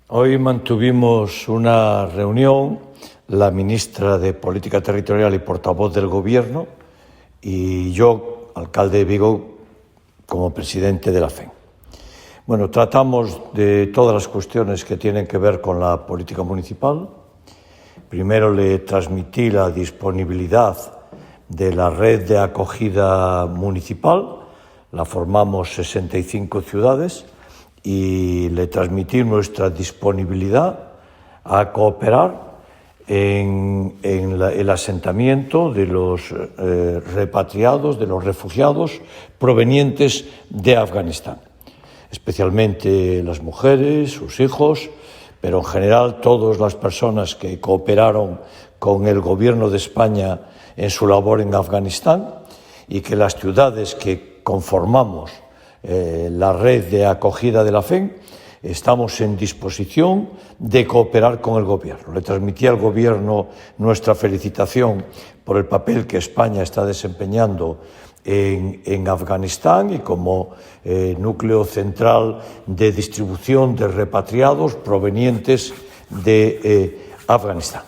Hoy mantuvimos una reunión, la ministra de Política Territorial y portavoz del Gobierno, y yo, alcalde de Vigo, como presidente de la FEN. Bueno, tratamos de todas las cuestiones que tienen que ver con la política municipal. Primero le transmití la disponibilidad de la red de acogida municipal, la formamos 65 ciudades, y le transmití nuestra disponibilidad a cooperar en el asentamiento de los repatriados, de los refugiados provenientes de Afganistán, especialmente las mujeres, sus hijos, pero en general todas las personas que cooperaron con el Gobierno de España en su labor en Afganistán, y que las ciudades que conformamos la red de acogida de la FEN estamos en disposición de cooperar con el Gobierno. Le transmití al Gobierno nuestra felicitación por el papel que España está desempeñando en Afganistán y como núcleo central de distribución de repatriados provenientes de Afganistán.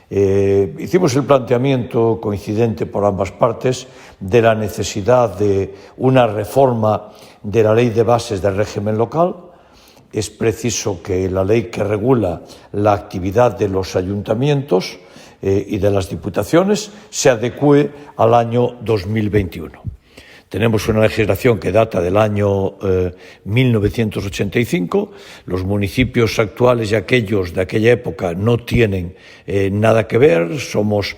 Hicimos el planteamiento coincidente por ambas partes de la necesidad de una reforma de la Ley de Bases del Régimen Local. Es preciso que la ley que regula la actividad de los ayuntamientos y de las diputaciones se adecúe al año 2021. Tenemos una legislación que data del año 1985. Los municipios actuales y aquellos de aquella época no tienen nada que ver. Somos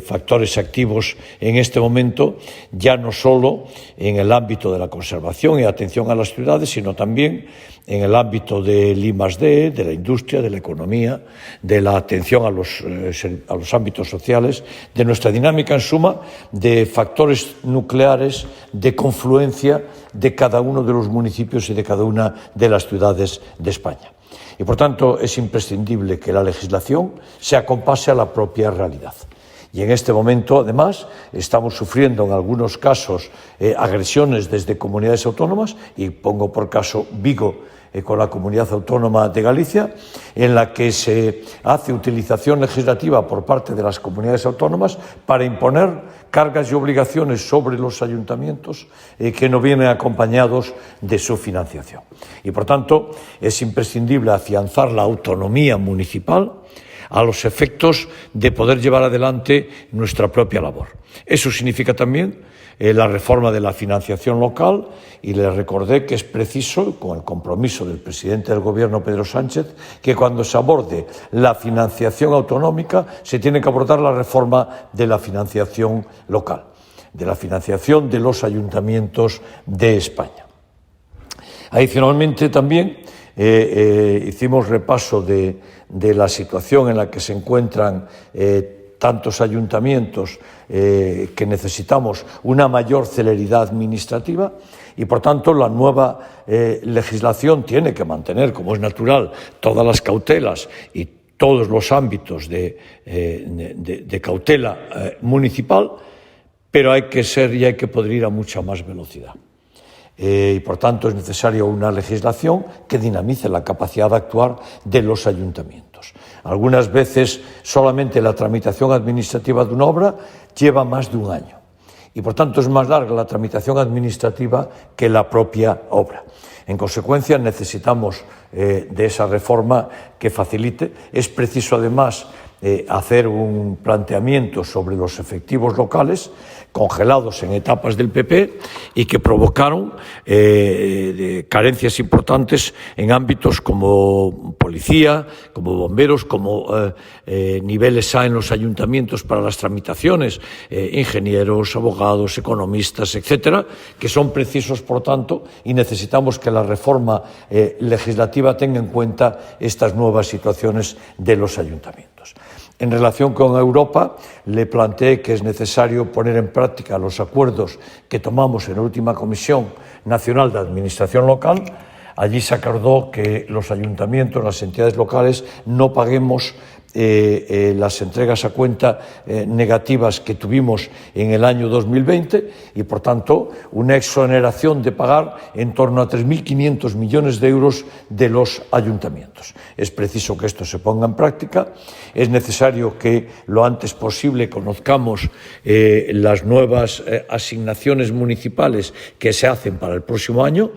factores activos en este momento, ya no solo en el ámbito de la conservación y atención a las ciudades, sino también en el ámbito del I+D, de la industria, de la economía, de la atención a los ámbitos sociales, de nuestra dinámica, en suma, de factores nucleares de confluencia de cada uno de los municipios y de cada una de las ciudades de España. Y, por tanto, es imprescindible que la legislación se acompase a la propia realidad. Y en este momento, además, estamos sufriendo en algunos casos agresiones desde comunidades autónomas, y pongo por caso Vigo, con la Comunidad Autónoma de Galicia, en la que se hace utilización legislativa por parte de las comunidades autónomas para imponer cargas y obligaciones sobre los ayuntamientos que no vienen acompañados de su financiación. Y, por tanto, es imprescindible afianzar la autonomía municipal a los efectos de poder llevar adelante nuestra propia labor. Eso significa también la reforma de la financiación local, y le recordé que es preciso, con el compromiso del presidente del Gobierno, Pedro Sánchez, que cuando se aborde la financiación autonómica se tiene que abordar la reforma de la financiación local, de la financiación de los ayuntamientos de España. Adicionalmente, también hicimos repaso de la situación en la que se encuentran tantos ayuntamientos que necesitamos una mayor celeridad administrativa, y, por tanto, la nueva legislación tiene que mantener, como es natural, todas las cautelas y todos los ámbitos de cautela municipal, pero hay que poder ir a mucha más velocidad. Y, por tanto, es necesaria una legislación que dinamice la capacidad de actuar de los ayuntamientos. Algunas veces solamente la tramitación administrativa de una obra lleva más de un año, y, por tanto, es más larga la tramitación administrativa que la propia obra. En consecuencia, necesitamos de esa reforma que facilite. Es preciso, además, hacer un planteamiento sobre los efectivos locales congelados en etapas del PP y que provocaron carencias importantes en ámbitos como policía, como bomberos, como niveles A en los ayuntamientos para las tramitaciones, ingenieros, abogados, economistas, etcétera, que son precisos, por tanto, y necesitamos que la reforma legislativa tenga en cuenta estas nuevas situaciones de los ayuntamientos. En relación con Europa, le planteé que es necesario poner en práctica los acuerdos que tomamos en la última Comisión Nacional de Administración Local. Allí se acordó que los ayuntamientos, las entidades locales, no paguemos las entregas a cuenta negativas que tuvimos en el año 2020 y, por tanto, una exoneración de pagar en torno a 3.500 millones de euros de los ayuntamientos. Es preciso que esto se ponga en práctica, es necesario que lo antes posible conozcamos las nuevas asignaciones municipales que se hacen para el próximo año.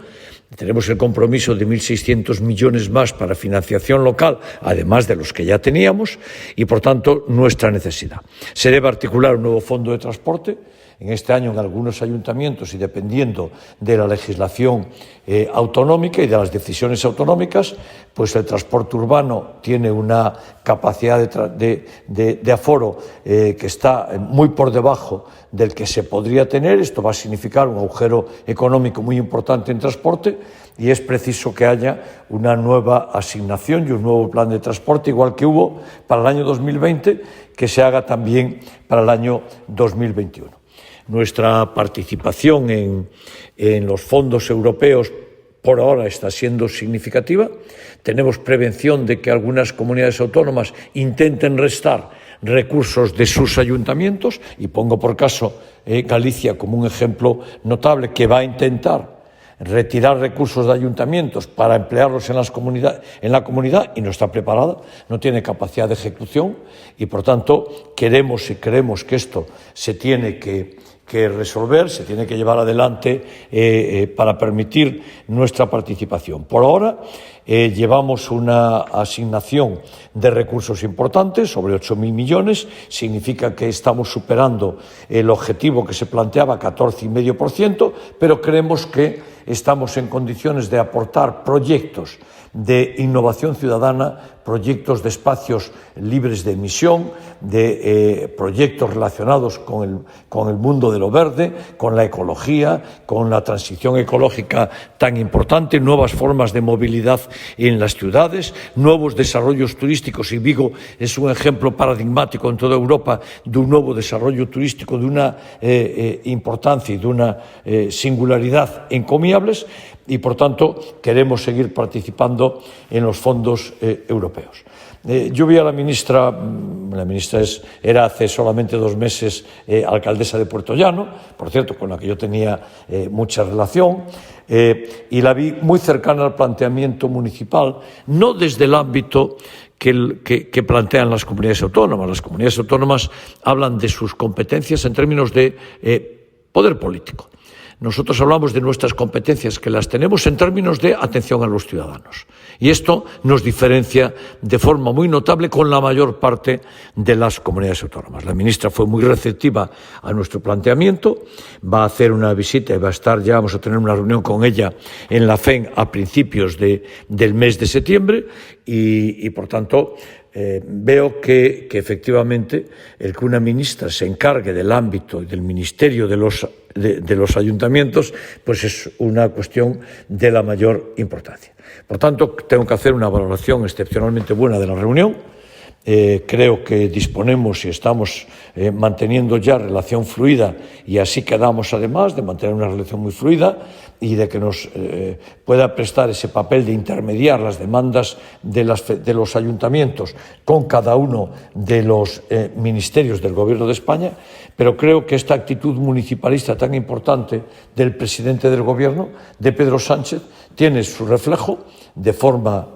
Tenemos el compromiso de 1.600 millones más para financiación local, además de los que ya teníamos, y, por tanto, nuestra necesidad. Se debe articular un nuevo fondo de transporte. En este año, en algunos ayuntamientos, y dependiendo de la legislación autonómica y de las decisiones autonómicas, pues el transporte urbano tiene una capacidad de aforo que está muy por debajo del que se podría tener. Esto va a significar un agujero económico muy importante en transporte y es preciso que haya una nueva asignación y un nuevo plan de transporte, igual que hubo para el año 2020, que se haga también para el año 2021. Nuestra participación en los fondos europeos por ahora está siendo significativa. Tenemos prevención de que algunas comunidades autónomas intenten restar recursos de sus ayuntamientos, y pongo por caso Galicia como un ejemplo notable, que va a intentar retirar recursos de ayuntamientos para emplearlos en la comunidad y no está preparada, no tiene capacidad de ejecución y, por tanto, queremos y creemos que esto se tiene que resolver, se tiene que llevar adelante para permitir nuestra participación. Por ahora llevamos una asignación de recursos importantes, sobre 8.000 millones, significa que estamos superando el objetivo que se planteaba, 14,5%, pero creemos que estamos en condiciones de aportar proyectos de innovación ciudadana, proyectos de espacios libres de emisión, de proyectos relacionados con el mundo de lo verde, con la ecología, con la transición ecológica tan importante, nuevas formas de movilidad en las ciudades, nuevos desarrollos turísticos, y Vigo es un ejemplo paradigmático en toda Europa de un nuevo desarrollo turístico de una importancia y de una singularidad encomiables. Y, por tanto, queremos seguir participando en los fondos europeos. Yo vi a la ministra era hace solamente 2 meses alcaldesa de Puerto Llano, por cierto, con la que yo tenía mucha relación, y la vi muy cercana al planteamiento municipal, no desde el ámbito que plantean las comunidades autónomas. Las comunidades autónomas hablan de sus competencias en términos de poder político. Nosotros hablamos de nuestras competencias, que las tenemos en términos de atención a los ciudadanos. Y esto nos diferencia de forma muy notable con la mayor parte de las comunidades autónomas. La ministra fue muy receptiva a nuestro planteamiento, va a hacer una visita y vamos a tener una reunión con ella en la FEN a principios del mes de septiembre y por tanto, veo que efectivamente el que una ministra se encargue del ámbito y del ministerio de los ayuntamientos, pues es una cuestión de la mayor importancia. Por tanto, tengo que hacer una valoración excepcionalmente buena de la reunión. Creo que disponemos y estamos manteniendo ya relación fluida, y así quedamos además de mantener una relación muy fluida y de que nos pueda prestar ese papel de intermediar las demandas de los ayuntamientos con cada uno de los ministerios del Gobierno de España, pero creo que esta actitud municipalista tan importante del presidente del Gobierno, de Pedro Sánchez, tiene su reflejo de forma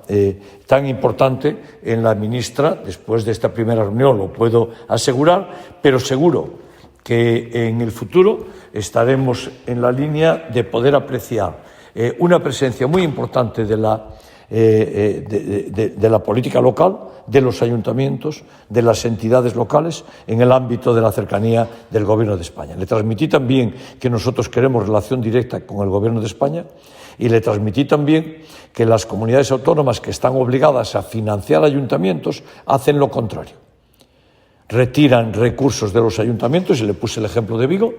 tan importante en la ministra. Después de esta primera reunión lo puedo asegurar, pero seguro que en el futuro estaremos en la línea de poder apreciar una presencia muy importante de la política local, de los ayuntamientos, de las entidades locales en el ámbito de la cercanía del Gobierno de España. Le transmití también que nosotros queremos relación directa con el Gobierno de España y le transmití también que las comunidades autónomas que están obligadas a financiar ayuntamientos hacen lo contrario. Retiran recursos de los ayuntamientos, y le puse el ejemplo de Vigo.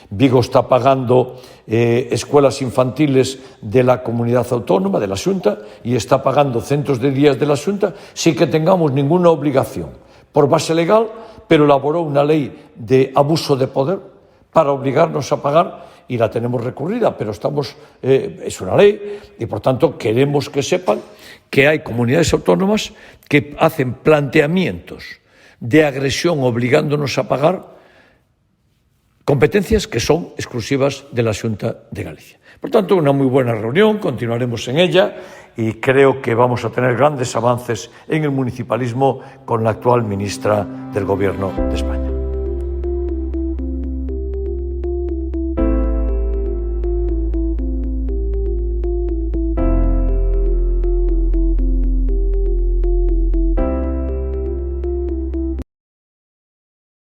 Vigo está pagando escuelas infantiles de la comunidad autónoma, de la Xunta, y está pagando centros de días de la Xunta sin que tengamos ninguna obligación por base legal, pero elaboró una ley de abuso de poder para obligarnos a pagar y la tenemos recurrida, pero es una ley y, por tanto, queremos que sepan que hay comunidades autónomas que hacen planteamientos de agresión obligándonos a pagar competencias que son exclusivas de la Xunta de Galicia. Por tanto, una muy buena reunión, continuaremos en ella y creo que vamos a tener grandes avances en el municipalismo con la actual ministra del Gobierno de España.